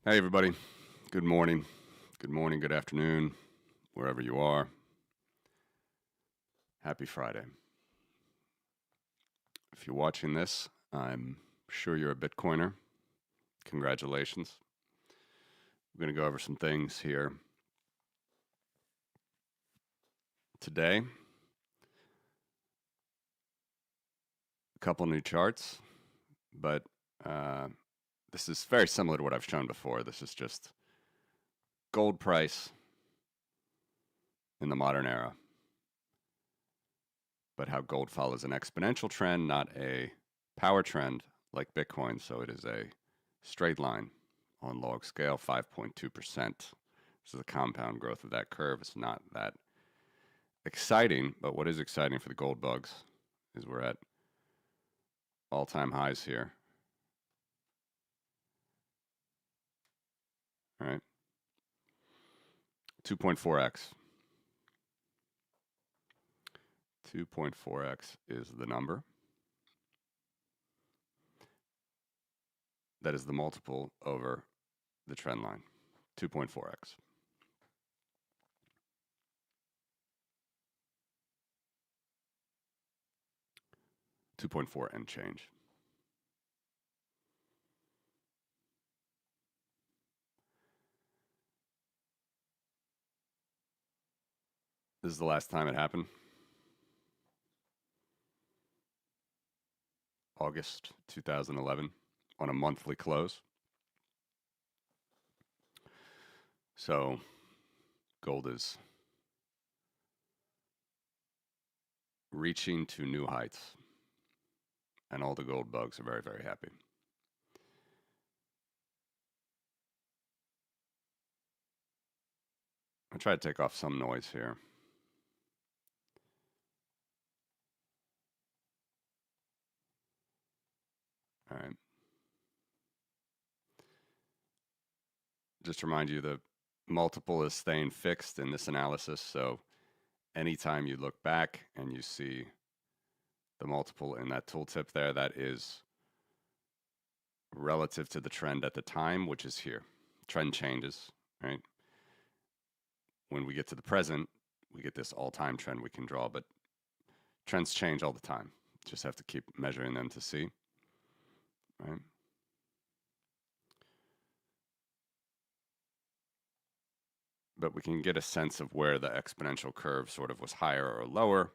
Hey, everybody. Good morning. Good morning, good afternoon, wherever you are. Happy Friday. If you're watching this, I'm sure you're a Bitcoiner. Congratulations. We're going to go over some things here today. A couple new charts, but this is very similar to what I've shown before. This is just gold price in the modern era, but how gold follows an exponential trend, not a power trend like Bitcoin. So it is a straight line on log scale, 5.2%. This is the compound growth of that curve. It's not that exciting, but what is exciting for the gold bugs is we're at all-time highs here. All right, 2.4x. 2.4x is the number. That is the multiple over the trend line, 2.4x. $2.4 and change. This is the last time it happened. August 2011 on a monthly close. So gold is reaching to new heights, and all the gold bugs are very, very happy. I'll try to take off some noise here. All right. Just to remind you, the multiple is staying fixed in this analysis. So anytime you look back and you see the multiple in that tooltip there, that is relative to the trend at the time, which is here. Trend changes, right? When we get to the present, we get this all-time trend we can draw, but trends change all the time. Just have to keep measuring them to see, right? But we can get a sense of where the exponential curve sort of was higher or lower.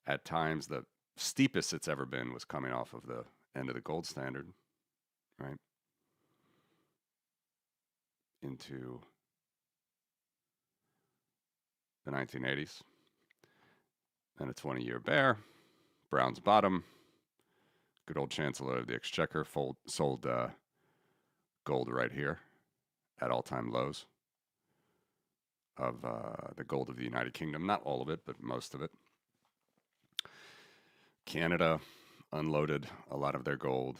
At times, the steepest it's ever been was coming off of the end of the gold standard, right? Into the 1980s. Then a 20-year bear, Brown's bottom, good old Chancellor of the Exchequer sold gold right here at all-time lows of the gold of the United Kingdom. Not all of it, but most of it. Canada unloaded a lot of their gold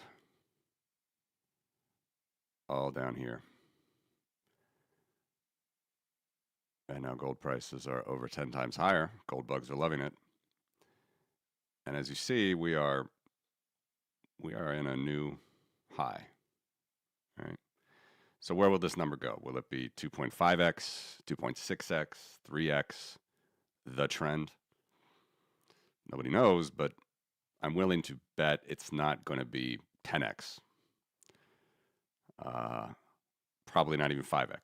all down here. And now gold prices are over 10 times higher. Gold bugs are loving it. And as you see, we are in a new high, right? So where will this number go? Will it be 2.5x, 2.6x, 3x, the trend? Nobody knows, but I'm willing to bet it's not going to be 10x. Probably not even 5x.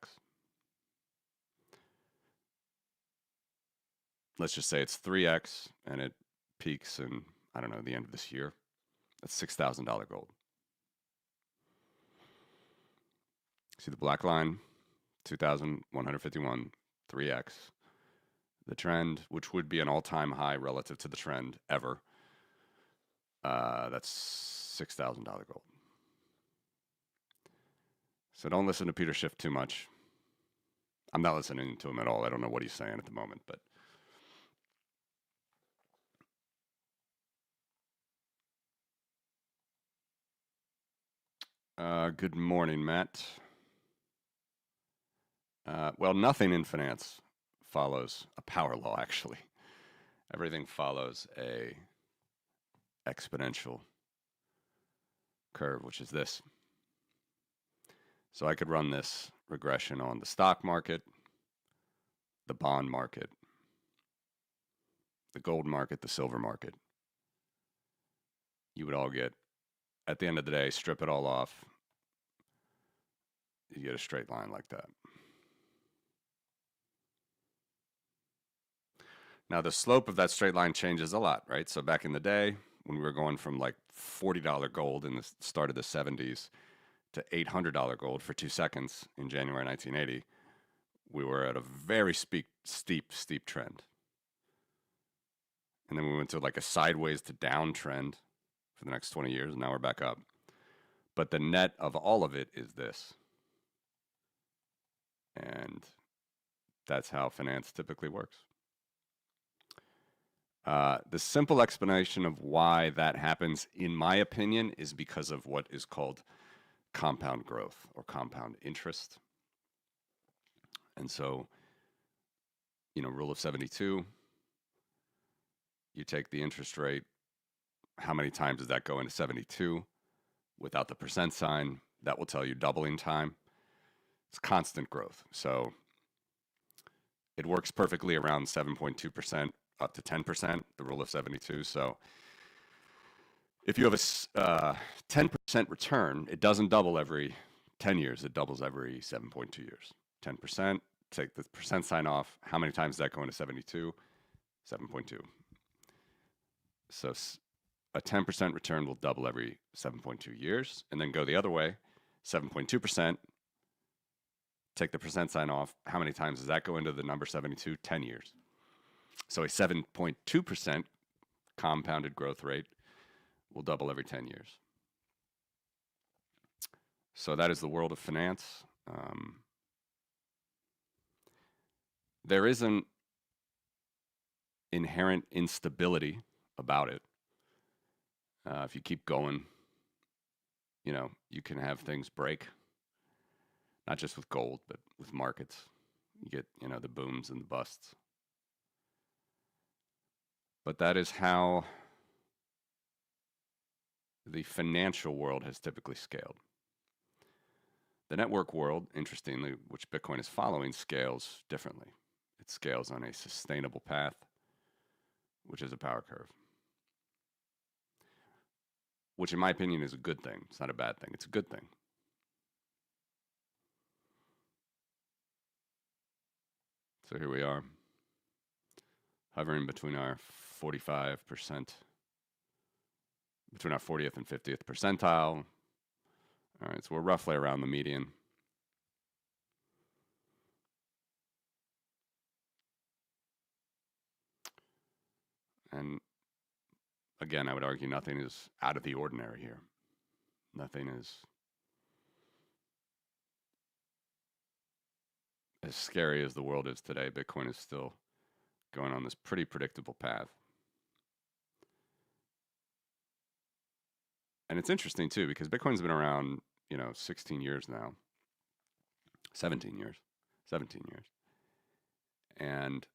Let's just say it's 3x and it peaks in, I don't know, the end of this year. That's $6,000 gold. See the black line? 2,151, 3x. The trend, which would be an all-time high relative to the trend ever, that's $6,000 gold. So don't listen to Peter Schiff too much. I'm not listening to him at all. I don't know what he's saying at the moment, but good morning, Matt. Well, nothing in finance follows a power law, actually. Everything follows a exponential curve, which is this. So I could run this regression on the stock market, the bond market, the gold market, the silver market. You would all get, at the end of the day, strip it all off, you get a straight line like that. Now, the slope of that straight line changes a lot, right? So back in the day, when we were going from like $40 gold in the start of the 70s to $800 gold for 2 seconds in January 1980, we were at a very steep trend. And then we went to like a sideways to downtrend for the next 20 years, and now we're back up. But the net of all of it is this. And that's how finance typically works. The simple explanation of why that happens, in my opinion, is because of what is called compound growth or compound interest. And so, rule of 72, you take the interest rate, how many times does that go into 72 without the percent sign? That will tell you doubling time. It's constant growth. So it works perfectly around 7.2% up to 10%, the rule of 72. So if you have a 10% return, it doesn't double every 10 years. It doubles every 7.2 years. 10%, take the percent sign off. How many times does that go into 72? 7.2. So a 10% return will double every 7.2 years, and then go the other way, 7.2%, take the percent sign off. How many times does that go into the number 72? 10 years. So a 7.2% compounded growth rate will double every 10 years. So that is the world of finance. There is an inherent instability about it. If you keep going, you can have things break, not just with gold, but with markets. You get, the booms and the busts. But that is how the financial world has typically scaled. The network world, interestingly, which Bitcoin is following, scales differently. It scales on a sustainable path, which is a power curve, which in my opinion is a good thing. It's not a bad thing. It's a good thing. So here we are, hovering between our 45%, between our 40th and 50th percentile. All right, so we're roughly around the median. And again, I would argue nothing is out of the ordinary here. Nothing is as scary as the world is today. Bitcoin is still going on this pretty predictable path. And it's interesting too, because Bitcoin's been around, 16 years now, 17 years. And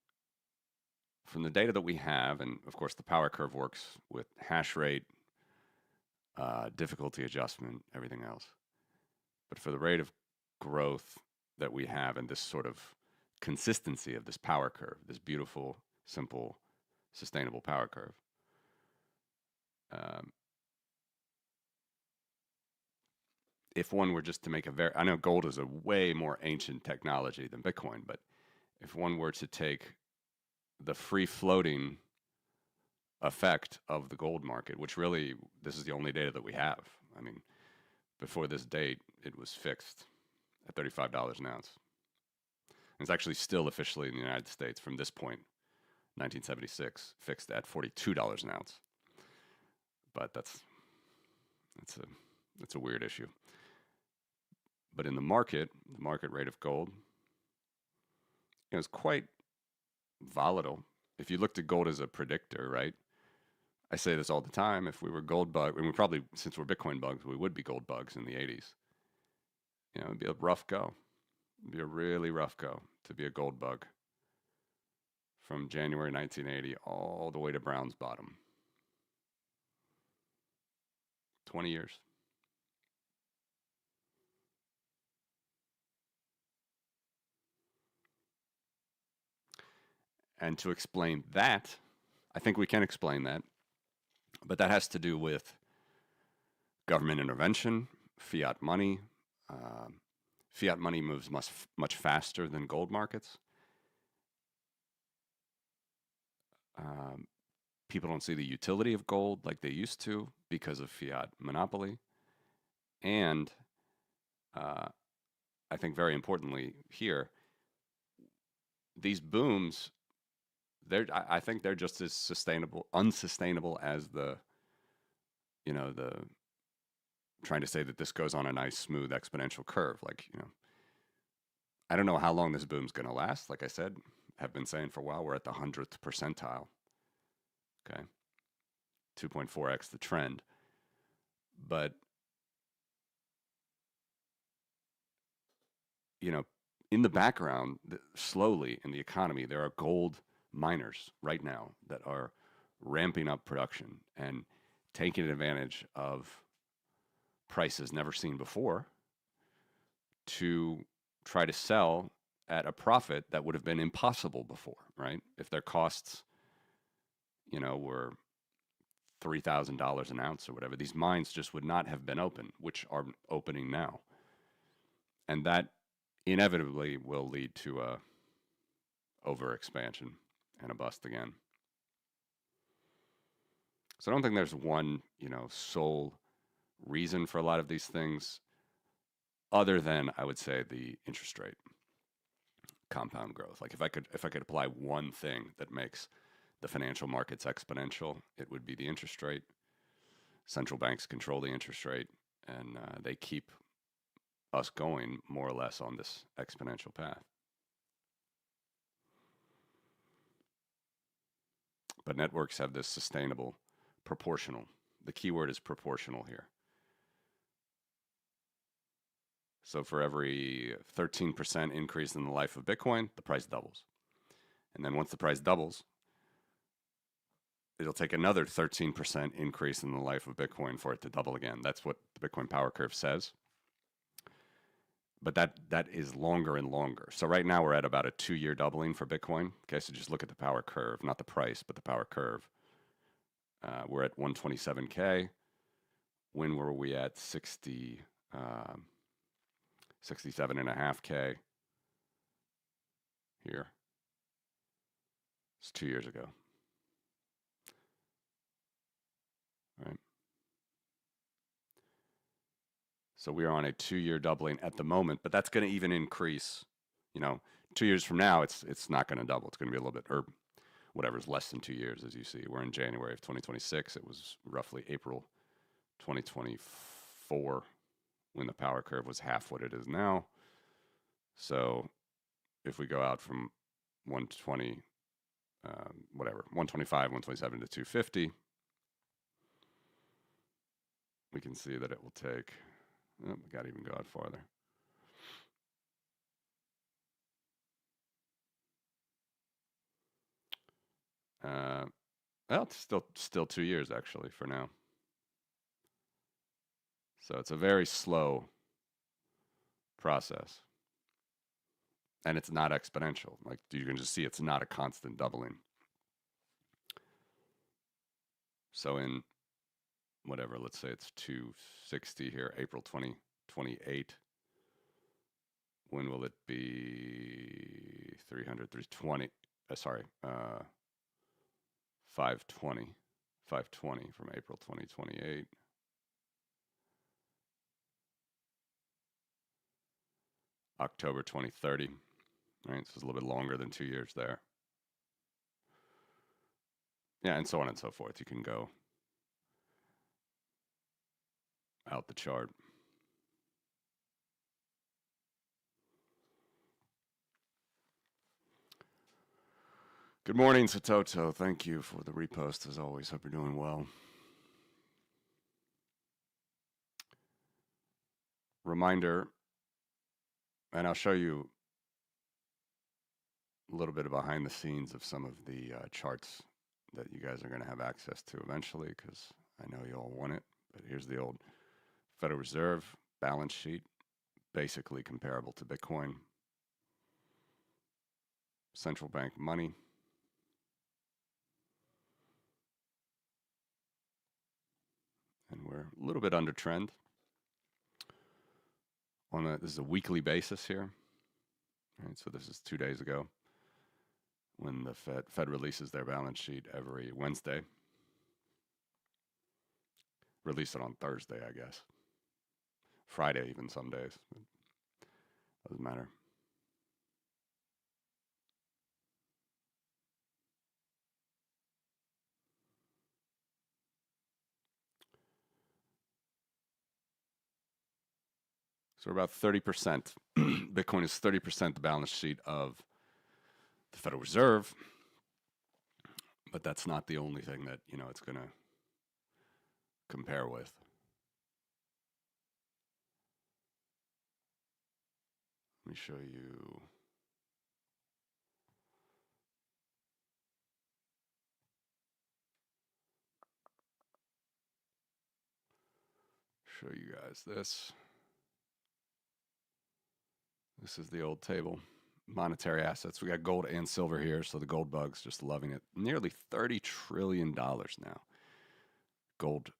from the data that we have, and of course the power curve works with hash rate, difficulty adjustment, everything else. But for the rate of growth that we have and this sort of consistency of this power curve, this beautiful, simple, sustainable power curve, if one were just to make I know gold is a way more ancient technology than Bitcoin, but if one were to take the free floating effect of the gold market, which really, this is the only data that we have. I mean, before this date, it was fixed at $35 an ounce. And it's actually still officially in the United States from this point, 1976, fixed at $42 an ounce. But that's a weird issue. But in the market rate of gold, it's quite volatile. If you looked at gold as a predictor, right? I say this all the time. If we were gold bug, and we probably, since we're Bitcoin bugs, we would be gold bugs in the 80s. It'd be a rough go. It'd be a really rough go to be a gold bug from January 1980 all the way to Brown's bottom. 20 years. And to explain that, I think we can explain that, but that has to do with government intervention, fiat money. Fiat money moves much faster than gold markets. People don't see the utility of gold like they used to because of fiat monopoly. And I think very importantly here, these booms, I think they're just as unsustainable as the trying to say that this goes on a nice smooth exponential curve. Like, I don't know how long this boom's going to last. Like I said, have been saying for a while, we're at the 100th percentile. Okay. 2.4x the trend. But, in the background, slowly in the economy, there are gold miners right now that are ramping up production and taking advantage of prices never seen before to try to sell at a profit that would have been impossible before, right? If their costs, were $3,000 an ounce or whatever, these mines just would not have been open, which are opening now. And that inevitably will lead to a overexpansion and a bust again. So I don't think there's one, sole reason for a lot of these things, other than I would say the interest rate compound growth. Like if I could apply one thing that makes the financial markets exponential, it would be the interest rate. Central banks control the interest rate, and they keep us going more or less on this exponential path. But networks have this sustainable, proportional. The key word is proportional here. So for every 13% increase in the life of Bitcoin, the price doubles. And then once the price doubles, it'll take another 13% increase in the life of Bitcoin for it to double again. That's what the Bitcoin power curve says. But that is longer and longer. So right now we're at about a 2-year doubling for Bitcoin. Okay, so just look at the power curve, not the price, but the power curve. We're at 127K. When were we at 67.5K here? It's 2 years ago. Right. So we are on a 2-year doubling at the moment, but that's going to even increase. 2 years from now, it's not going to double. It's going to be a little bit, or whatever's less than 2 years, as you see. We're in January of 2026. It was roughly April 2024 when the power curve was half what it is now. So if we go out from 120, 125, 127 to 250, we can see that it will take, we got to even go out farther. Well, it's still 2 years actually for now. So it's a very slow process. And it's not exponential. Like you can just see it's not a constant doubling. So in whatever, let's say it's 260 here, April 2028. When will it be 300, 320? 520. 520 from April 2028. October 2030. Right, so it's a little bit longer than 2 years there. Yeah, and so on and so forth. You can go out the chart. Good morning, Satoto. Thank you for the repost as always. Hope you're doing well. Reminder, and I'll show you a little bit of behind the scenes of some of the charts that you guys are going to have access to eventually, because I know you all want it. But here's the old Federal Reserve balance sheet, basically comparable to Bitcoin. Central bank money. We're a little bit under trend. This is a weekly basis here. Right, so this is 2 days ago when the Fed releases their balance sheet every Wednesday. Release it on Thursday, I guess. Friday, even some days. Doesn't matter. So we're about 30%. Bitcoin is 30% the balance sheet of the Federal Reserve. But that's not the only thing that, it's going to compare with. Let me show you. Show you guys this. This is the old table. Monetary assets. We got gold and silver here, so the gold bug's just loving it. Nearly $30 trillion now. Gold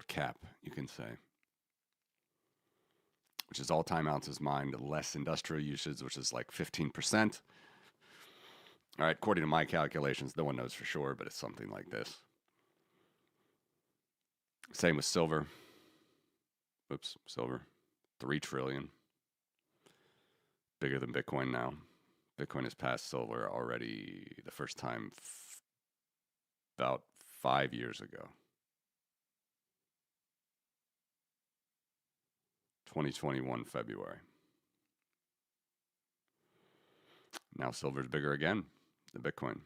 cap, you can say. Which is all-time ounces mined, less industrial usage, which is like 15%. All right, according to my calculations, no one knows for sure, but it's something like this. Same with silver. Oops, silver. 3 trillion. Bigger than Bitcoin now. Bitcoin has passed silver already the first time about 5 years ago. 2021 February. Now silver's bigger again than Bitcoin.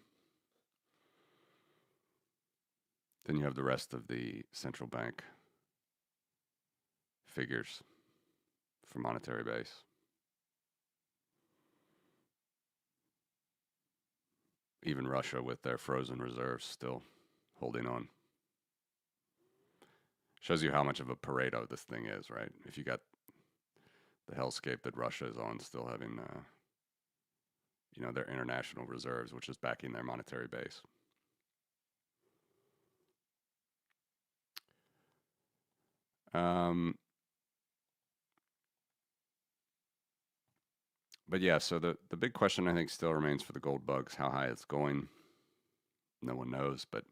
Then you have the rest of the central bank figures for monetary base. Even Russia with their frozen reserves still holding on. Shows you how much of a Pareto this thing is, right? If you got the hellscape that Russia is on, still having, their international reserves, which is backing their monetary base. But yeah, so the big question I think still remains for the gold bugs, how high it's going. No one knows, but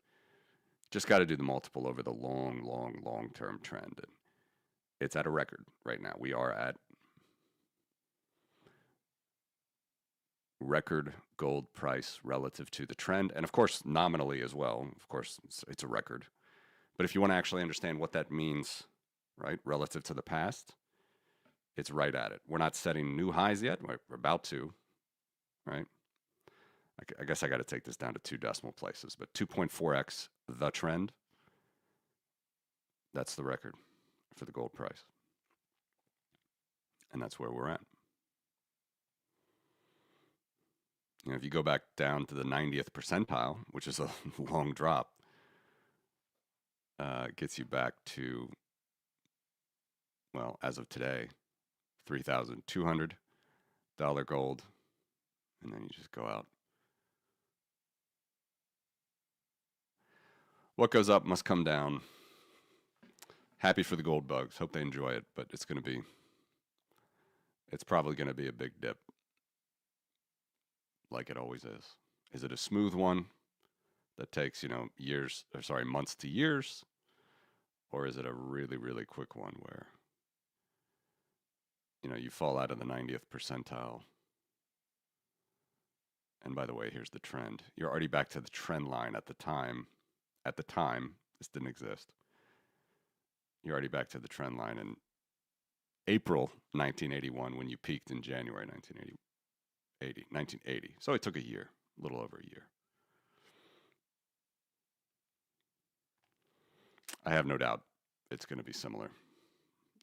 just got to do the multiple over the long-term trend. And it's at a record right now. We are at record gold price relative to the trend. And of course, nominally as well. Of course, it's a record. But if you want to actually understand what that means, right, relative to the past, it's right at it. We're not setting new highs yet. We're about to, right? I guess I got to take this down to 2 decimal places, but 2.4x the trend. That's the record for the gold price. And that's where we're at. If you go back down to the 90th percentile, which is a long drop, it gets you back to, well, as of today, $3,200 gold, and then you just go out. What goes up must come down. Happy for the gold bugs. Hope they enjoy it, but it's probably going to be a big dip, like it always is. Is it a smooth one that takes, months to years, or is it a really, really quick one where you fall out of the 90th percentile? And by the way, here's the trend. You're already back to the trend line at the time. At the time, this didn't exist. You're already back to the trend line in April 1981 when you peaked in January 1980. So it took a year, a little over a year. I have no doubt it's going to be similar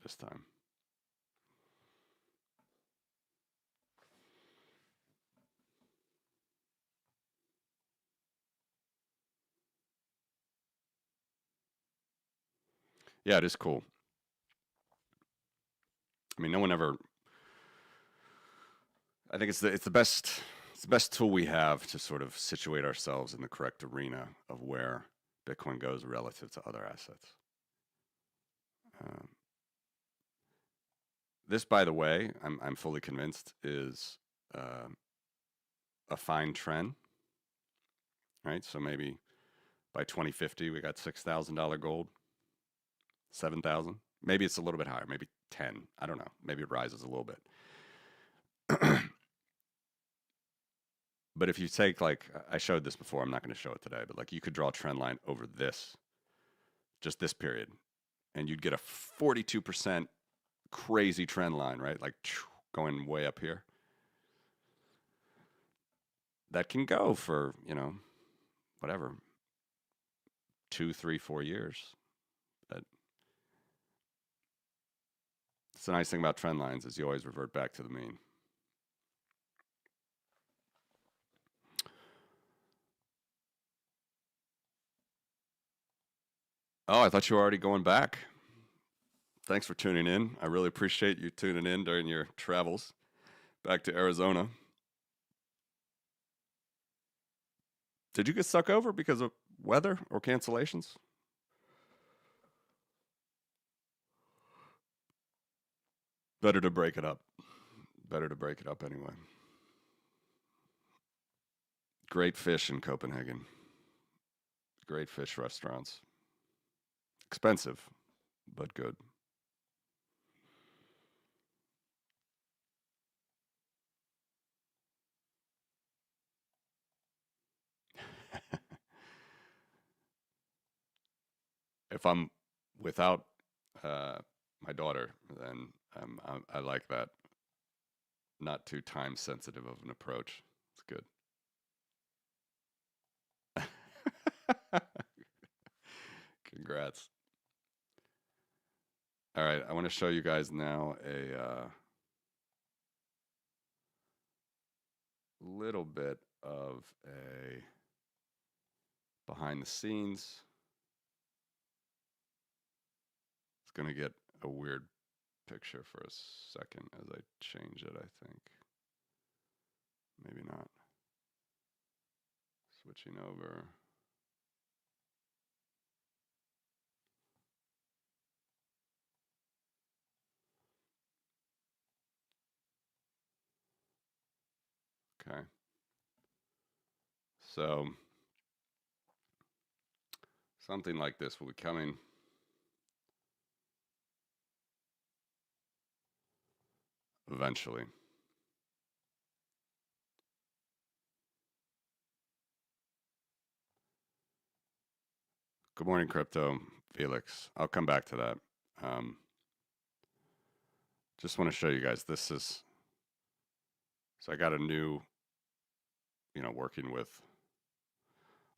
this time. Yeah, it is cool. I mean, no one ever. I think it's the best tool we have to sort of situate ourselves in the correct arena of where Bitcoin goes relative to other assets. This, by the way, I'm fully convinced is a fine trend, right? So maybe by 2050 we got $6,000 gold, 7,000. Maybe it's a little bit higher, maybe 10. I don't know. Maybe it rises a little bit. But if you take, like, I showed this before, I'm not going to show it today, but like you could draw a trend line over this, just this period, and you'd get a 42% crazy trend line, right? Like going way up here. That can go for, whatever, 2, 3, 4 years. But it's the nice thing about trend lines is you always revert back to the mean. Oh, I thought you were already going back. Thanks for tuning in. I really appreciate you tuning in during your travels back to Arizona. Did you get stuck over because of weather or cancellations? Better to break it up. Better to break it up anyway. Great fish in Copenhagen. Great fish restaurants. Expensive, but good. If I'm without my daughter, then I like that. Not too time sensitive of an approach. It's good. Congrats. All right, I want to show you guys now a little bit of a behind the scenes. It's going to get a weird picture for a second as I change it, I think. Maybe not. Switching over. Okay. So something like this will be coming. Eventually. Good morning, crypto. Felix. I'll come back to that. Just want to show you guys. This is, so I got a new, working with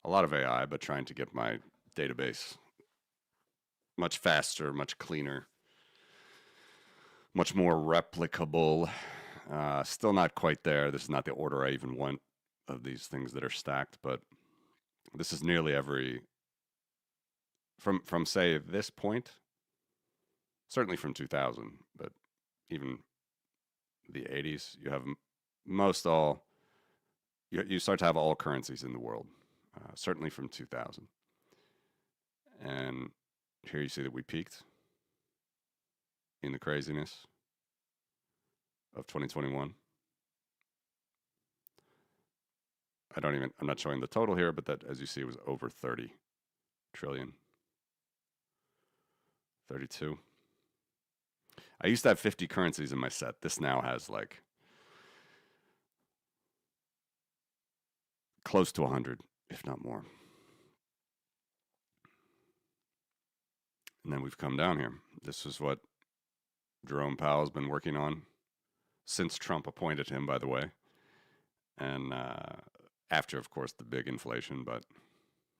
a lot of AI, but trying to get my database much faster, much cleaner, much more replicable. Still not quite there. This is not the order I even want of these things that are stacked, but this is nearly every, from say this point, certainly from 2000, but even the 80s, you have most all, you start to have all currencies in the world, certainly from 2000. And here you see that we peaked in the craziness of 2021. I'm not showing the total here, but that, as you see, was over 30 trillion. 32. I used to have 50 currencies in my set. This now has like close to 100, if not more. And then we've come down here. This is what Jerome Powell's been working on since Trump appointed him, by the way. And after, of course, the big inflation, but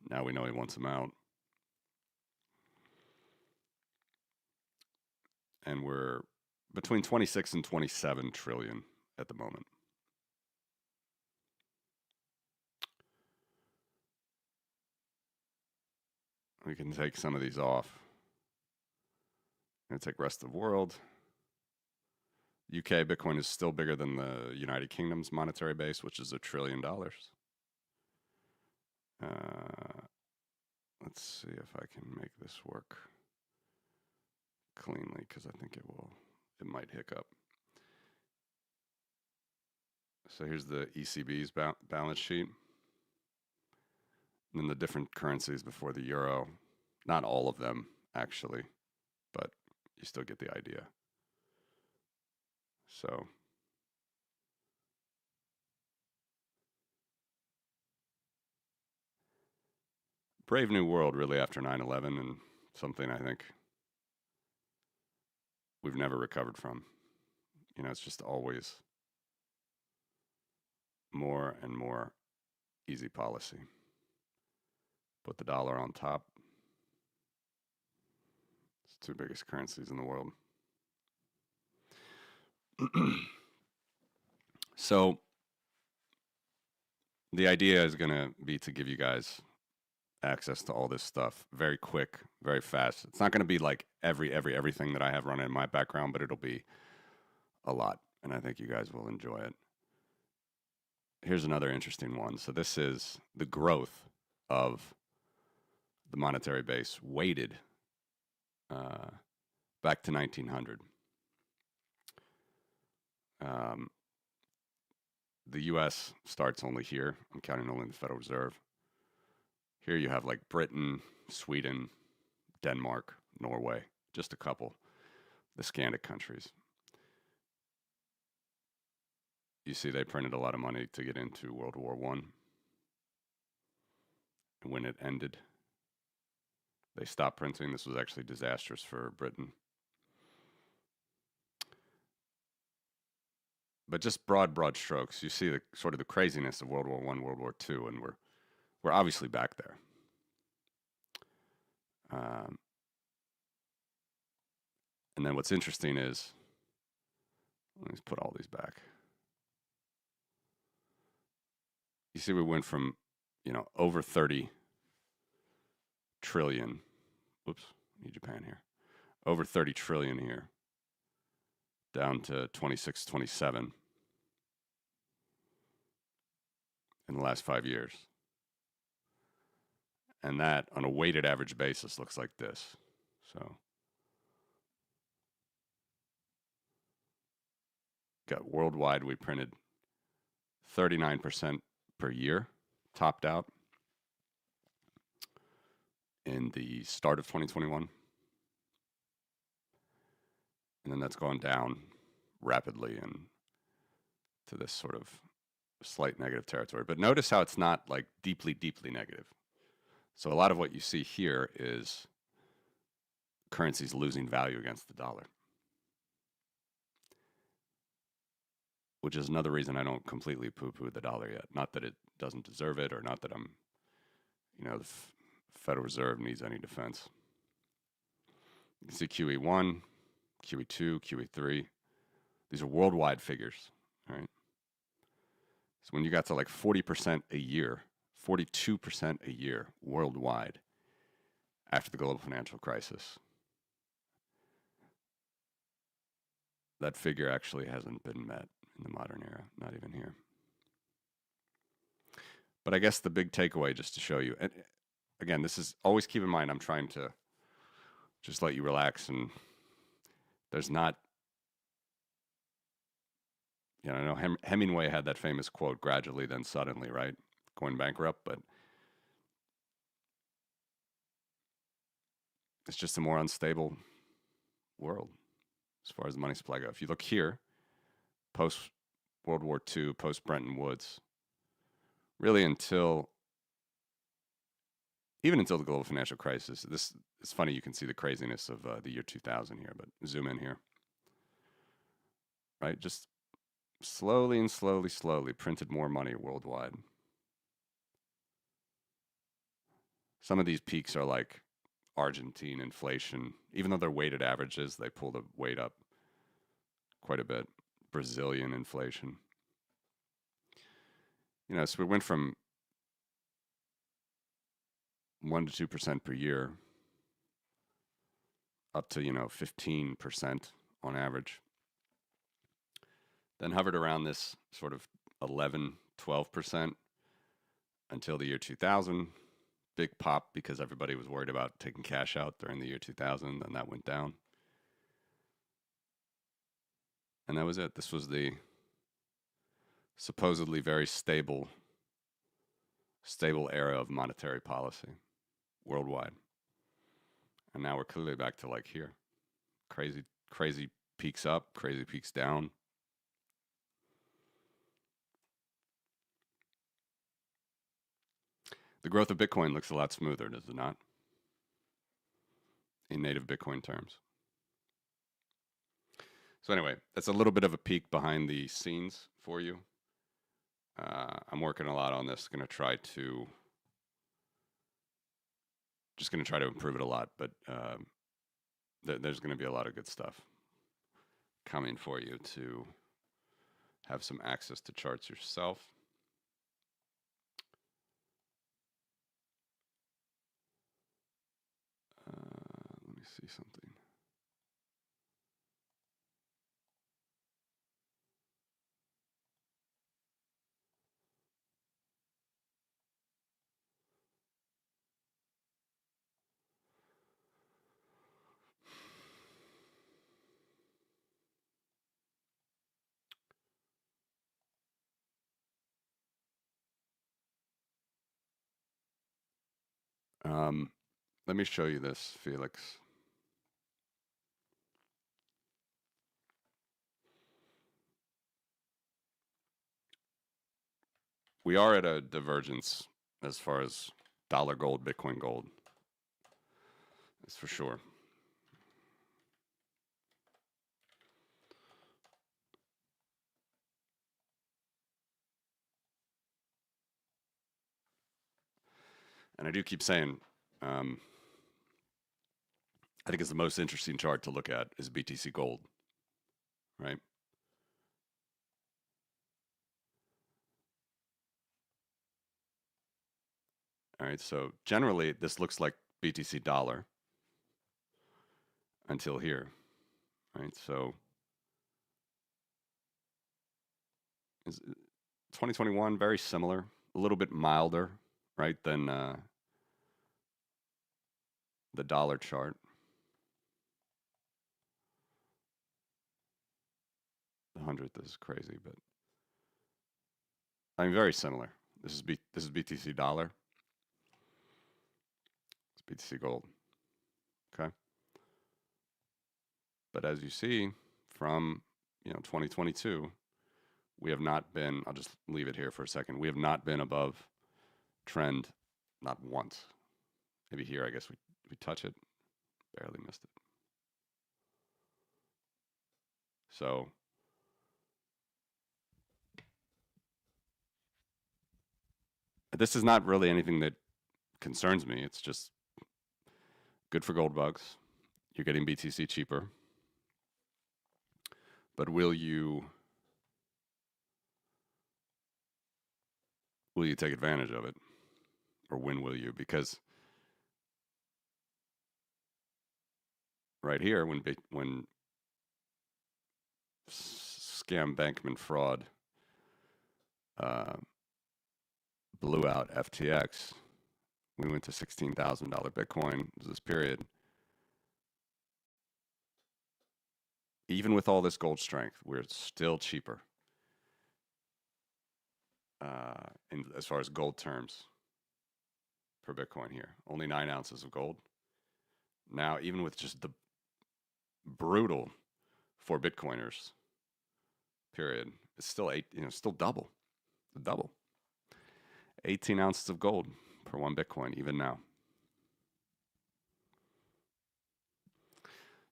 now we know he wants him out. And we're between 26 and 27 trillion at the moment. We can take some of these off. I'm going to take rest of the world. UK Bitcoin is still bigger than the United Kingdom's monetary base, which is $1 trillion. Let's see if I can make this work. cleanly because I think it might hiccup. So here's the ECB's balance sheet. And then the different currencies before the euro. Not all of them, actually, but you still get the idea. So brave new world, really, after 9/11, and something I think we've never recovered from. You know, it's just always more and more easy policy. Put the dollar on top. It's the two biggest currencies in the world. So the idea is going to be to give you guys access to all this stuff very quick, very fast. It's not going to be like everything that I have running in my background, but it'll be a lot, and I think you guys will enjoy it. Here's another interesting one. So this is the growth of the monetary base weighted back to 1900. The U.S. starts only here. I'm counting only the Federal Reserve. Here you have like Britain, Sweden, Denmark, Norway, just a couple, the Scandic countries. You see they printed a lot of money to get into World War I. And when it ended, they stopped printing. This was actually disastrous for Britain. But just broad strokes, you see the sort of the craziness of World War I, World War II, and we're obviously back there. And then what's interesting is, let me put all these back. You see we went from, over 30 trillion. Whoops, need Japan here. Over 30 trillion here. Down to 26, 27 in the last 5 years. And that, on a weighted average basis, looks like this. So, got worldwide, we printed 39% per year, topped out in the start of 2021. And then that's gone down rapidly and to this sort of slight negative territory. But notice how it's not like deeply negative. So a lot of what you see here is currencies losing value against the dollar, which is another reason I don't completely poo-poo the dollar yet. Not that it doesn't deserve it, or not that I'm, the Federal Reserve needs any defense. You can see QE1, QE2, QE3. These are worldwide figures, right? So when you got to like 40% a year, 42% a year worldwide after the global financial crisis, that figure actually hasn't been met in the modern era, not even here. But I guess the big takeaway, just to show you, and again, this is, always keep in mind, I'm trying to just let you relax, and there's not, I know Hemingway had that famous quote, gradually then suddenly, right? Going bankrupt, but it's just a more unstable world as far as the money supply goes. If you look here, post World War II, post Bretton Woods, really even until the global financial crisis. This it's funny, you can see the craziness of the year 2000 here, but zoom in here, right? Just slowly printed more money worldwide. Some of these peaks are like Argentine inflation. Even though they're weighted averages, they pull the weight up quite a bit. Brazilian inflation. So we went from 1 to 2% per year up to, 15% on average. Then hovered around this sort of 11, 12% until the year 2000. Big pop because everybody was worried about taking cash out during the year 2000, and that went down. And that was it. This was the supposedly very stable era of monetary policy worldwide. And now we're clearly back to like here. Crazy peaks up, crazy peaks down. The growth of Bitcoin looks a lot smoother, does it not? In native Bitcoin terms. So anyway, that's a little bit of a peek behind the scenes for you. I'm working a lot on this. Going to try to improve it a lot, but there's going to be a lot of good stuff coming for you to have some access to charts yourself. Let me see something. Let me show you this, Felix. We are at a divergence as far as dollar gold, Bitcoin gold. That's for sure. And I do keep saying, I think it's the most interesting chart to look at is BTC gold, right? All right, so generally this looks like BTC dollar until here, right? So 2021, very similar, a little bit milder, right, than the dollar chart. The 100th is crazy, but I mean very similar. This is BTC dollar. It's BTC gold. Okay. But as you see from 2022, we have not been. I'll just leave it here for a second. We have not been above trend, not once. Maybe here, I guess we touch it, barely missed it. So this is not really anything that concerns me. It's just good for gold bugs. You're getting BTC cheaper. But will you take advantage of it? Or when will you? Because right here, when scam bankman fraud blew out FTX, we went to $16,000 Bitcoin this period. Even with all this gold strength, we're still cheaper as far as gold terms per Bitcoin here. Only 9 ounces of gold. Now, even with just the brutal for Bitcoiners period, it's still still double. Double. 18 ounces of gold per 1 Bitcoin, even now.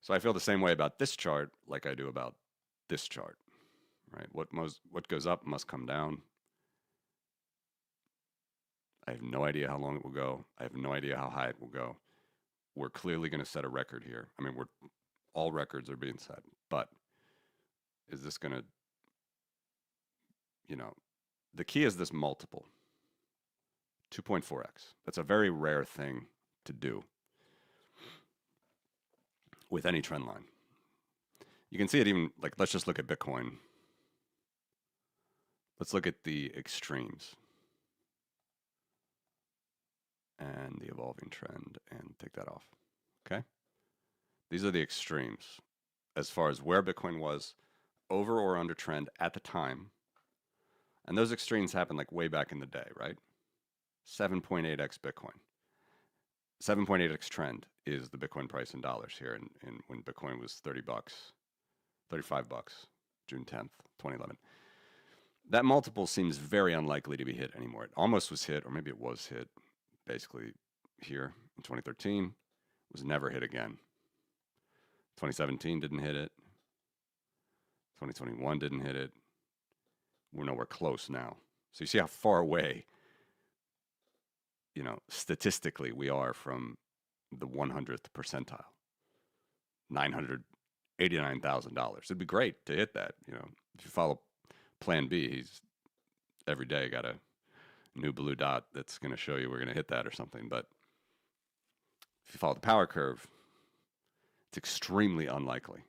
So I feel the same way about this chart like I do about this chart, right? What goes up must come down. I have no idea how long it will go. I have no idea how high it will go. We're clearly going to set a record here. I mean, all records are being set, but is this going to, the key is this multiple, 2.4x. That's a very rare thing to do with any trend line. You can see it even, like, let's just look at Bitcoin. Let's look at the extremes and the evolving trend and take that off, okay? These are the extremes as far as where Bitcoin was over or under trend at the time. And those extremes happened like way back in the day, right? 7.8x Bitcoin. 7.8x trend is the Bitcoin price in dollars here in when Bitcoin was 30 bucks, 35 bucks, June 10th, 2011. That multiple seems very unlikely to be hit anymore. It almost was hit, or maybe it was hit basically here in 2013, was never hit again. 2017 didn't hit it. 2021 didn't hit it. We're nowhere close now. So you see how far away, statistically we are from the 100th percentile. $989,000. It'd be great to hit that. If you follow Plan B, he's every day got a new blue dot that's going to show you we're going to hit that or something. But if you follow the power curve, it's extremely unlikely.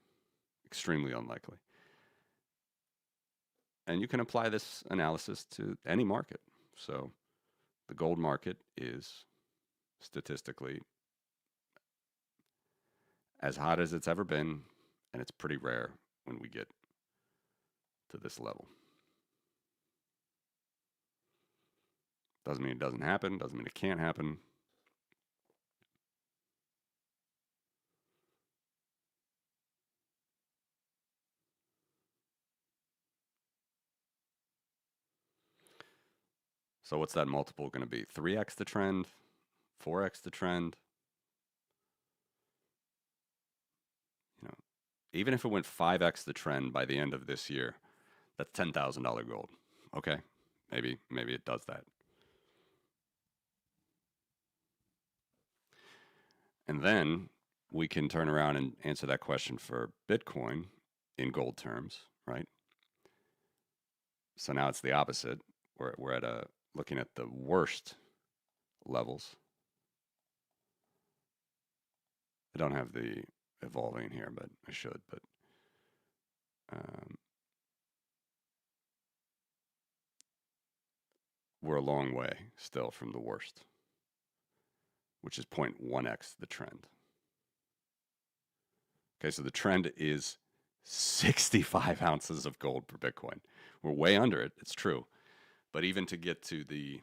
Extremely unlikely. And you can apply this analysis to any market. So the gold market is statistically as hot as it's ever been, and it's pretty rare when we get to this level. Doesn't mean it doesn't happen, doesn't mean it can't happen. So what's that multiple going to be? 3x the trend? 4x the trend? Even if it went 5x the trend by the end of this year, that's $10,000 gold. Okay, maybe it does that. And then we can turn around and answer that question for Bitcoin in gold terms, right? So now it's the opposite. We're at looking at the worst levels. I don't have the evolving here, but I should. But we're a long way still from the worst, which is 0.1x the trend. Okay, so the trend is 65 ounces of gold per Bitcoin. We're way under it, it's true. But even to get to the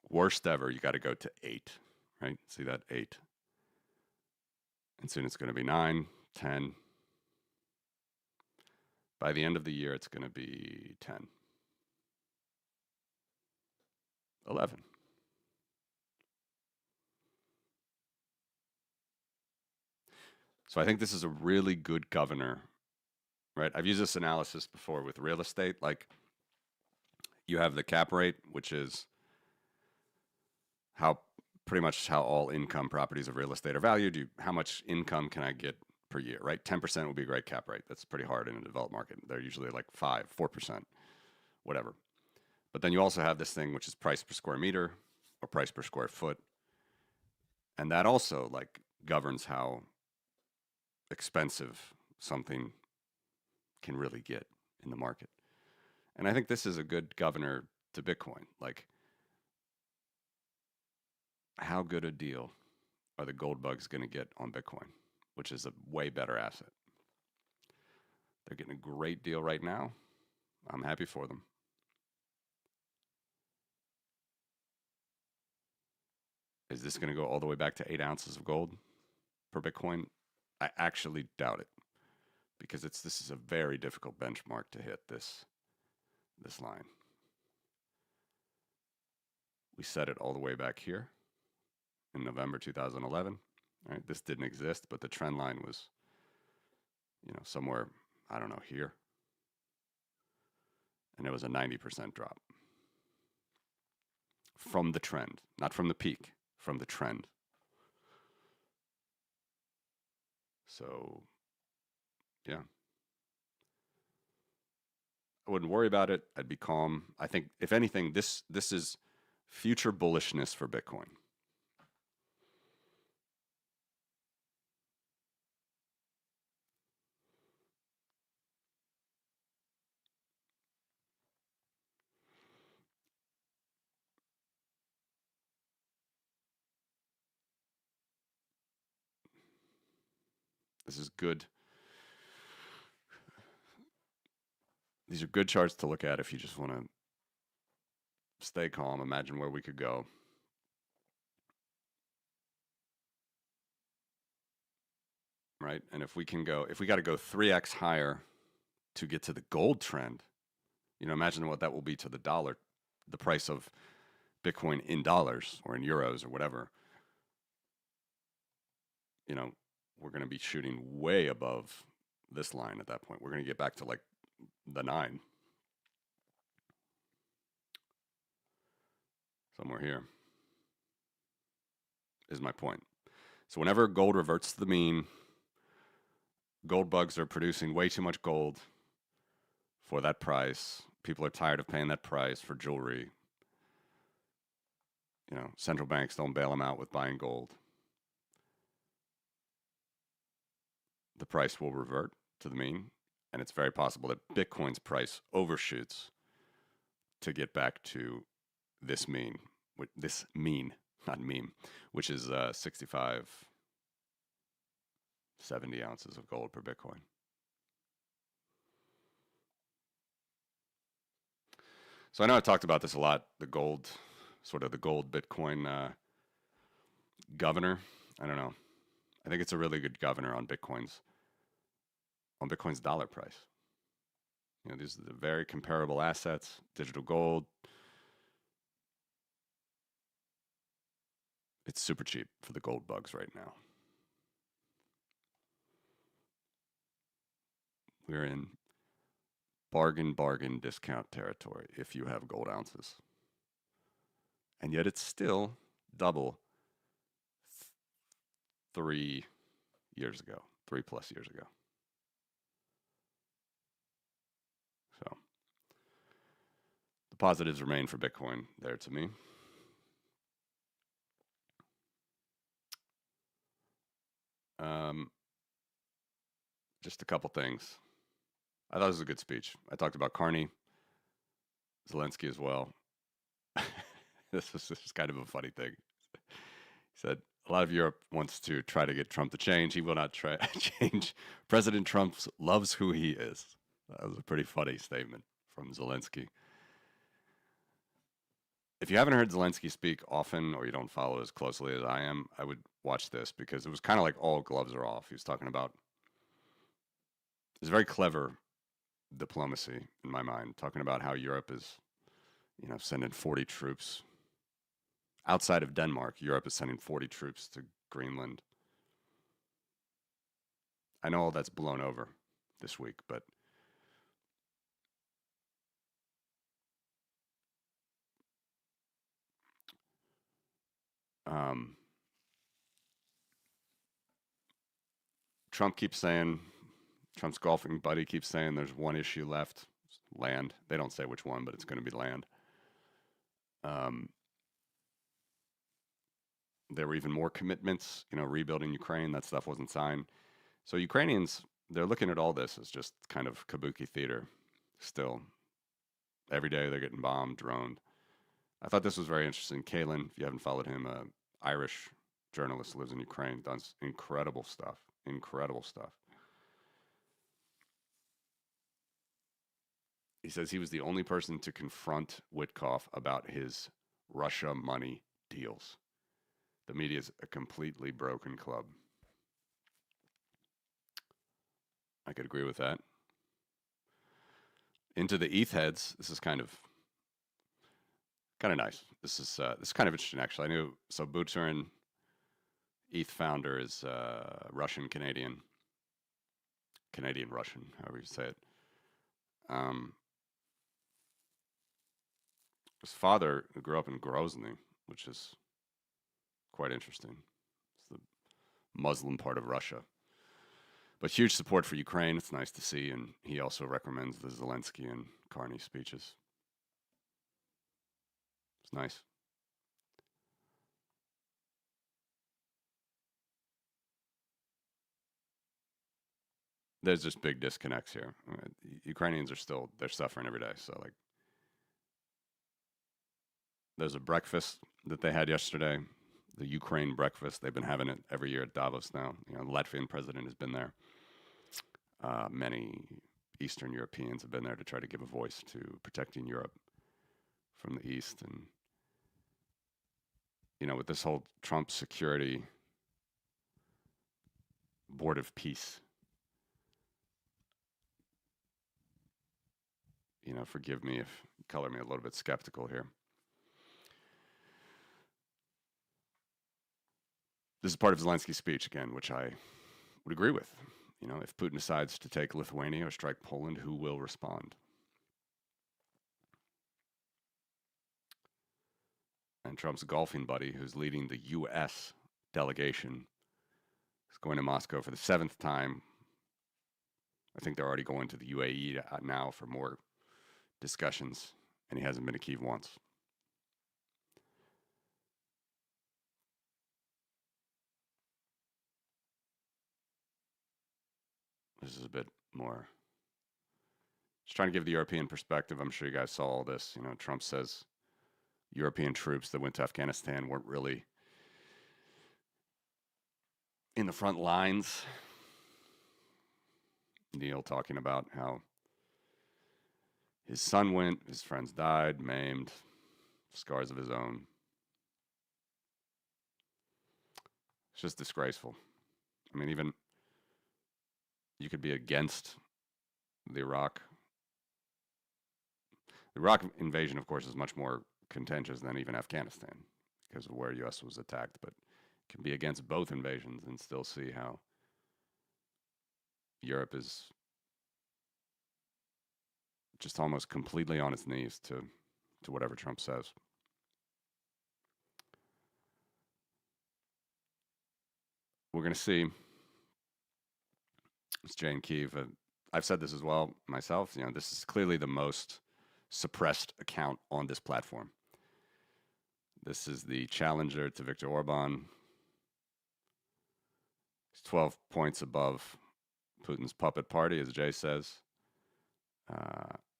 worst ever, you got to go to 8, right? See that? 8. And soon it's going to be 9, 10. By the end of the year, it's going to be 10, 11. So I think this is a really good governor, right? I've used this analysis before with real estate. Like you have the cap rate, which is pretty much how all income properties of real estate are valued. How much income can I get per year, right? 10% would be a great cap rate. That's pretty hard in a developed market. They're usually like 5, 4%, whatever. But then you also have this thing, which is price per square meter or price per square foot. And that also like governs how expensive something can really get in the market. And I think this is a good governor to Bitcoin. Like, how good a deal are the gold bugs going to get on Bitcoin, which is a way better asset? They're getting a great deal right now. I'm happy for them. Is this going to go all the way back to 8 ounces of gold per Bitcoin? I actually doubt it, because this is a very difficult benchmark to hit this line. We set it all the way back here in November 2011. Right? This didn't exist, but the trend line was, somewhere, I don't know, here. And it was a 90% drop from the trend, not from the peak, from the trend. So, yeah. I wouldn't worry about it. I'd be calm. I think, if anything, this is future bullishness for Bitcoin. This is good these are good charts to look at if you just want to stay calm, imagine where we could go. Right? And if we got to go 3x higher to get to the gold trend, imagine what that will be to the dollar, the price of Bitcoin in dollars or in euros or whatever. We're going to be shooting way above this line at that point. We're going to get back to like the 9. Somewhere here is my point. So whenever gold reverts to the mean, gold bugs are producing way too much gold for that price. People are tired of paying that price for jewelry. Central banks don't bail them out with buying gold. The price will revert to the mean, and it's very possible that Bitcoin's price overshoots to get back to this mean, not meme, which is 65, 70 ounces of gold per Bitcoin. So I know I talked about this a lot, the gold Bitcoin governor. I don't know. I think it's a really good governor on Bitcoin's dollar price. These are the very comparable assets, digital gold. It's super cheap for the gold bugs right now. We're in bargain discount territory if you have gold ounces. And yet it's still double 3 years ago, 3+ years ago. So the positives remain for Bitcoin there to me. Just a couple things. I thought it was a good speech. I talked about Carney, Zelensky as well. This is kind of a funny thing. He said, a lot of Europe wants to try to get Trump to change. He will not try to change. President Trump loves who he is. That was a pretty funny statement from Zelensky. If you haven't heard Zelensky speak often or you don't follow as closely as I am, I would watch this because it was kind of like all gloves are off. He was talking about, it's very clever diplomacy in my mind, talking about how Europe is, sending 40 troops. Outside of Denmark, Europe is sending 40 troops to Greenland. I know all that's blown over this week, but Trump's golfing buddy keeps saying there's one issue left, land. They don't say which one, but it's going to be land. There were even more commitments, rebuilding Ukraine. That stuff wasn't signed. So Ukrainians, they're looking at all this as just kind of kabuki theater still. Every day they're getting bombed, droned. I thought this was very interesting. Kalen, if you haven't followed him, Irish journalist, lives in Ukraine, does incredible stuff. He says he was the only person to confront Witkoff about his Russia money deals. The media is a completely broken club. I could agree with that. Into the ETH heads, this is kind of nice. This is kind of interesting, actually. I knew, so Buterin, ETH founder, is Russian-Canadian, Canadian-Russian, however you say it. His father grew up in Grozny, which is quite interesting. It's the Muslim part of Russia. But huge support for Ukraine. It's nice to see. And he also recommends the Zelensky and Carney speeches. It's nice. There's just big disconnects here. Ukrainians they're suffering every day. So, like, there's a breakfast that they had yesterday, the Ukraine breakfast. They've been having it every year at Davos now. The Latvian president has been there. Many Eastern Europeans have been there to try to give a voice to protecting Europe from the East. And, with this whole Trump security board of peace, forgive me if you color me a little bit skeptical here. This is part of Zelensky's speech, again, which I would agree with. If Putin decides to take Lithuania or strike Poland, who will respond? And Trump's golfing buddy, who's leading the U.S. delegation, is going to Moscow for the 7th time. I think they're already going to the UAE now for more discussions, and he hasn't been to Kyiv once. This is a bit more, just trying to give the European perspective. I'm sure you guys saw all this. Trump says European troops that went to Afghanistan weren't really in the front lines. Neil talking about how his son went, his friends died, maimed, scars of his own. It's just disgraceful. I mean, even you could be against the Iraq. The Iraq invasion, of course, is much more contentious than even Afghanistan because of where U.S. was attacked, but can be against both invasions and still see how Europe is just almost completely on its knees to whatever Trump says. We're going to see. It's Jay in Kyiv. I've said this as well myself. This is clearly the most suppressed account on this platform. This is the challenger to Viktor Orban. He's 12 points above Putin's puppet party, as Jay says.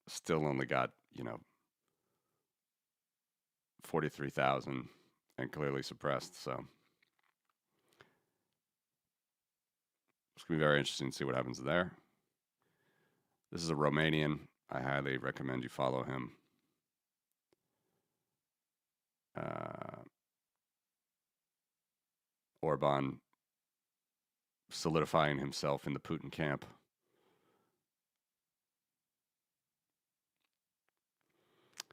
Still only got, 43,000 and clearly suppressed. So it's going to be very interesting to see what happens there. This is a Romanian. I highly recommend you follow him. Orban solidifying himself in the Putin camp.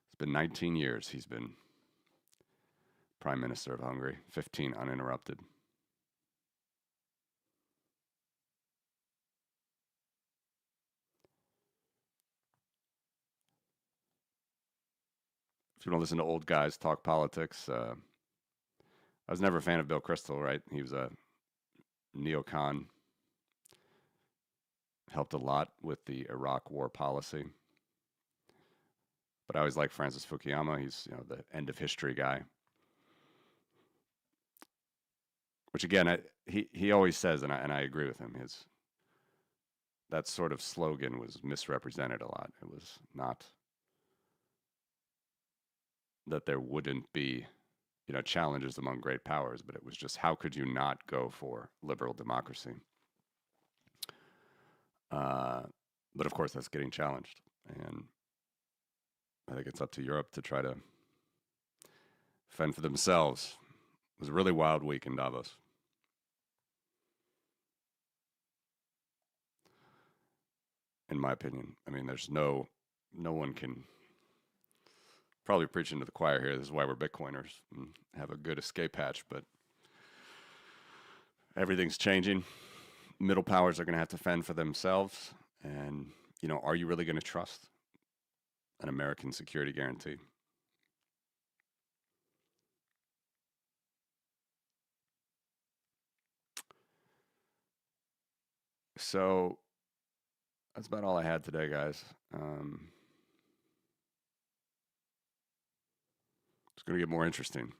It's been 19 years he's been Prime Minister of Hungary, 15 uninterrupted. If you want to listen to old guys talk politics, I was never a fan of Bill Kristol, right? He was a neocon, helped a lot with the Iraq war policy. But I always liked Francis Fukuyama. He's, the end of history guy. Which again, he always says, and I agree with him, that sort of slogan was misrepresented a lot. It was not that there wouldn't be, challenges among great powers, but it was just how could you not go for liberal democracy? But of course, that's getting challenged, and I think it's up to Europe to try to fend for themselves. It was a really wild week in Davos. In my opinion, I mean, there's no one can probably preaching to the choir here. This is why we're Bitcoiners and have a good escape hatch, but everything's changing. Middle powers are going to have to fend for themselves. And, are you really going to trust an American security guarantee? So that's about all I had today, guys. It's going to get more interesting.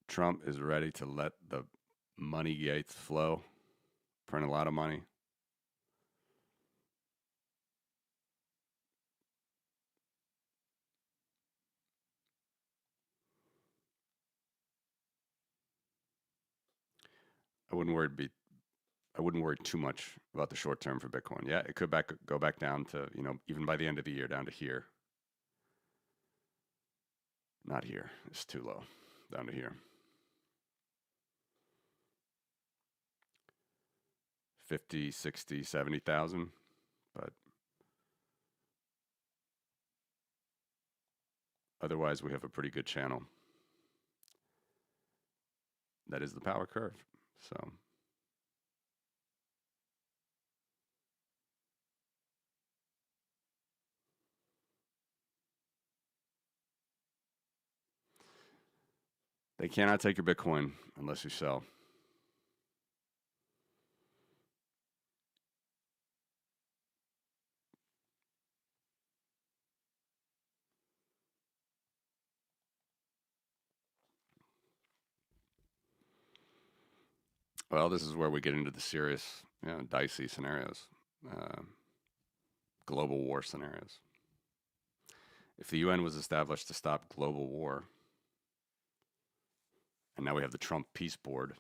Trump is ready to let the money gates flow, print a lot of money. I wouldn't worry I wouldn't worry too much about the short term for Bitcoin. Yeah, it could go back down to, even by the end of the year, down to here. Not here. It's too low. Down to here. 50, 60, 70,000. But otherwise, we have a pretty good channel. That is the power curve. So they cannot take your Bitcoin unless you sell. Well, this is where we get into the serious, dicey scenarios, global war scenarios. If the UN was established to stop global war, and now we have the Trump Peace Board,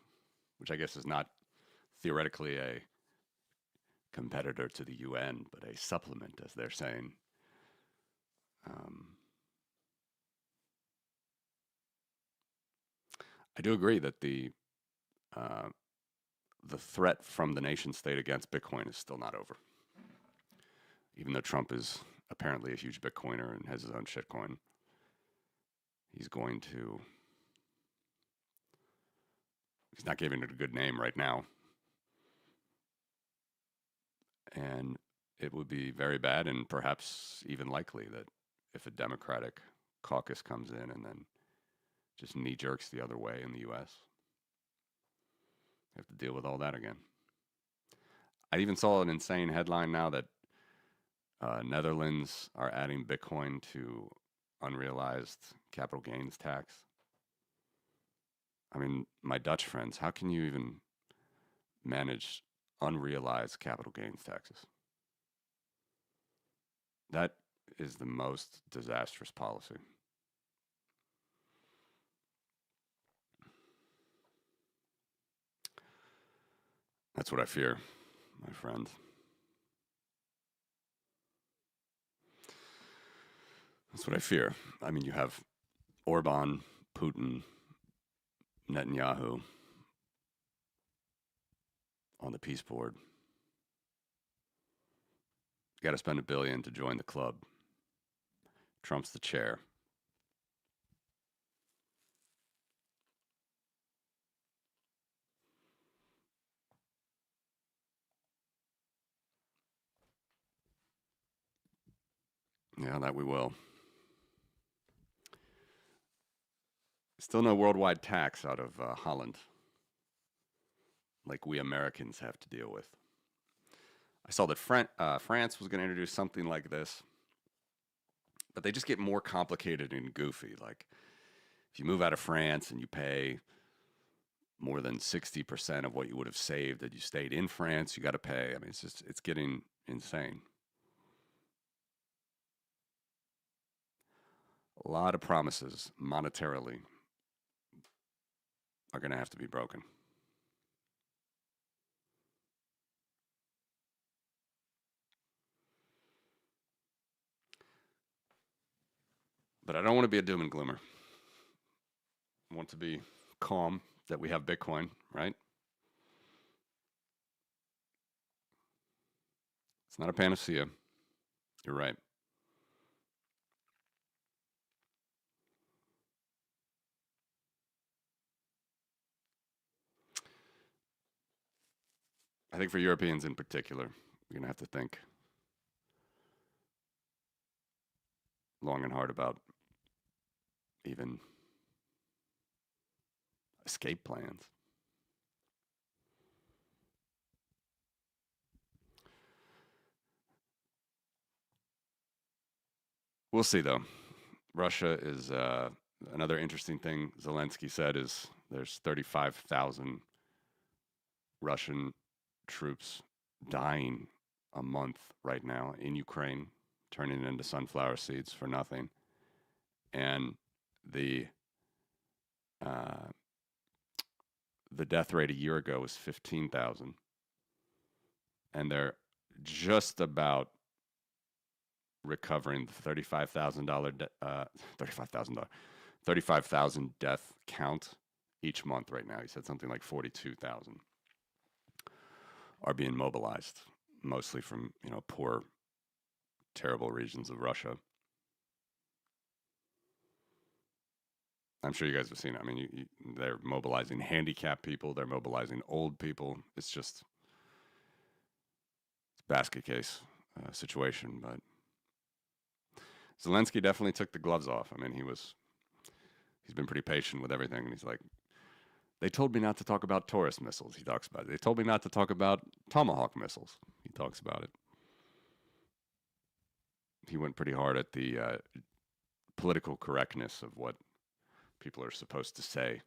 which I guess is not theoretically a competitor to the UN, but a supplement, as they're saying. I do agree that the threat from the nation state against Bitcoin is still not over. Even though Trump is apparently a huge Bitcoiner and has his own shitcoin, he's not giving it a good name right now. And it would be very bad and perhaps even likely that if a Democratic caucus comes in and then just knee jerks the other way in the US, you have to deal with all that again. I even saw an insane headline now that Netherlands are adding Bitcoin to unrealized capital gains tax. I mean, my Dutch friends, how can you even manage unrealized capital gains taxes? That is the most disastrous policy. That's what I fear, my friend. That's what I fear. I mean, you have Orban, Putin, Netanyahu on the peace board. You got to spend $1 billion to join the club. Trump's the chair. Yeah, that we will. Still no worldwide tax out of Holland, like we Americans have to deal with. I saw that France was going to introduce something like this, but they just get more complicated and goofy. Like, if you move out of France and you pay more than 60% of what you would have saved that you stayed in France, you got to pay. I mean, it's getting insane. A lot of promises monetarily are going to have to be broken. But I don't want to be a doom and gloomer. I want to be calm that we have Bitcoin, right? It's not a panacea. You're right. I think for Europeans in particular, we're going to have to think long and hard about even escape plans. We'll see, though. Russia is another interesting thing Zelensky said is there's 35,000 Russian troops dying a month right now in Ukraine, turning into sunflower seeds for nothing. And the death rate a year ago was 15,000. and they're just about recovering the $35,000 death count each month right now. He said something like 42,000 are being mobilized, mostly from poor, terrible regions of Russia. I'm sure you guys have seen it. I mean, they're mobilizing handicapped people. They're mobilizing old people. It's a basket case situation. But Zelensky definitely took the gloves off. I mean, he's been pretty patient with everything. And he's like, they told me not to talk about Taurus missiles. He talks about it. They told me not to talk about Tomahawk missiles. He talks about it. He went pretty hard at the political correctness of what people are supposed to say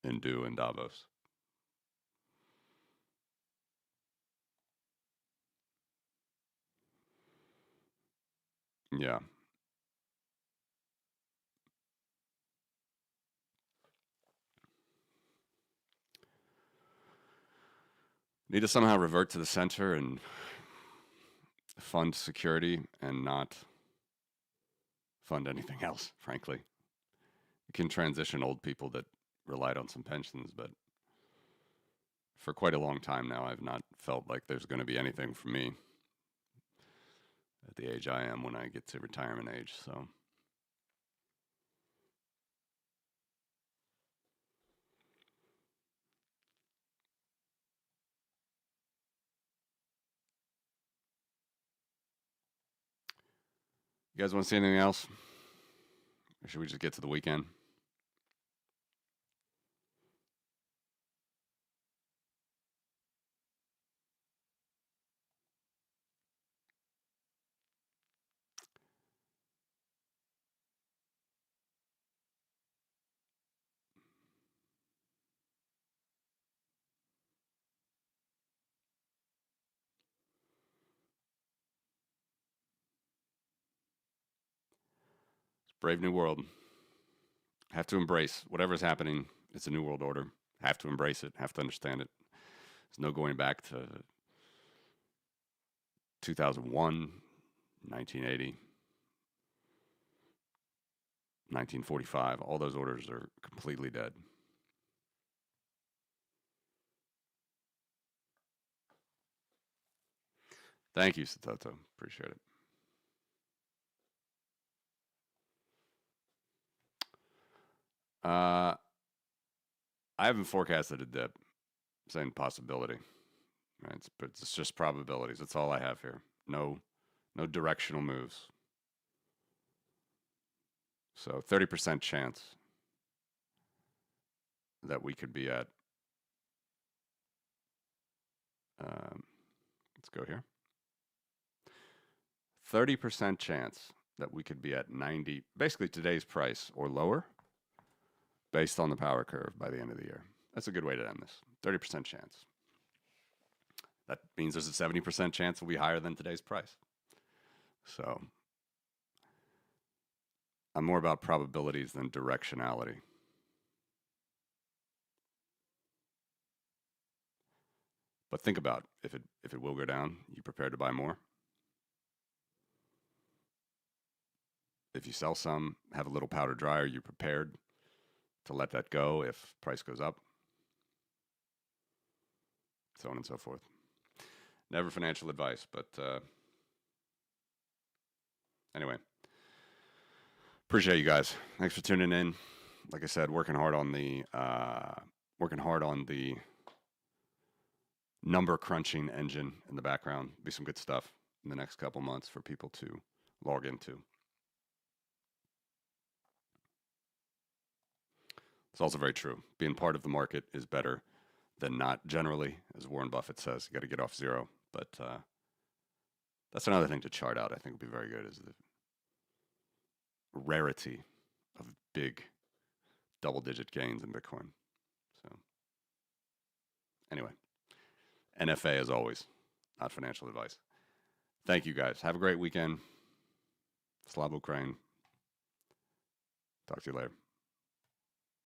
and do in Davos. Yeah. Need to somehow revert to the center and fund security and not fund anything else, frankly. You can transition old people that relied on some pensions, but for quite a long time now, I've not felt like there's going to be anything for me at the age I am when I get to retirement age. So you guys want to see anything else? Or should we just get to the weekend? It's a brave new world. Have to embrace whatever's happening. It's a new world order. Have to embrace it. Have to understand it. There's no going back to 2001, 1980, 1945. All those orders are completely dead. Thank you, Satoto. Appreciate it. I haven't forecasted a dip. I'm saying possibility. Right? It's just probabilities. That's all I have here. No directional moves. So 30% chance that we could be at. Let's go here. 30% chance that we could be at 90, basically today's price or lower, based on the power curve by the end of the year. That's a good way to end this. 30% chance. That means there's a 70% chance it'll be higher than today's price. So I'm more about probabilities than directionality. But think about if it will go down, you prepared to buy more? If you sell some, have a little powder dry, are you prepared to let that go if price goes up? So on and so forth. Never financial advice, but anyway. Appreciate you guys. Thanks for tuning in. Like I said, working hard on the number crunching engine in the background. Be some good stuff in the next couple months for people to log into. It's also very true. Being part of the market is better than not generally, as Warren Buffett says. You got to get off zero. But that's another thing to chart out. I think would be very good is the rarity of big double-digit gains in Bitcoin. So anyway, NFA as always, not financial advice. Thank you guys. Have a great weekend. Slava Ukraine. Talk to you later.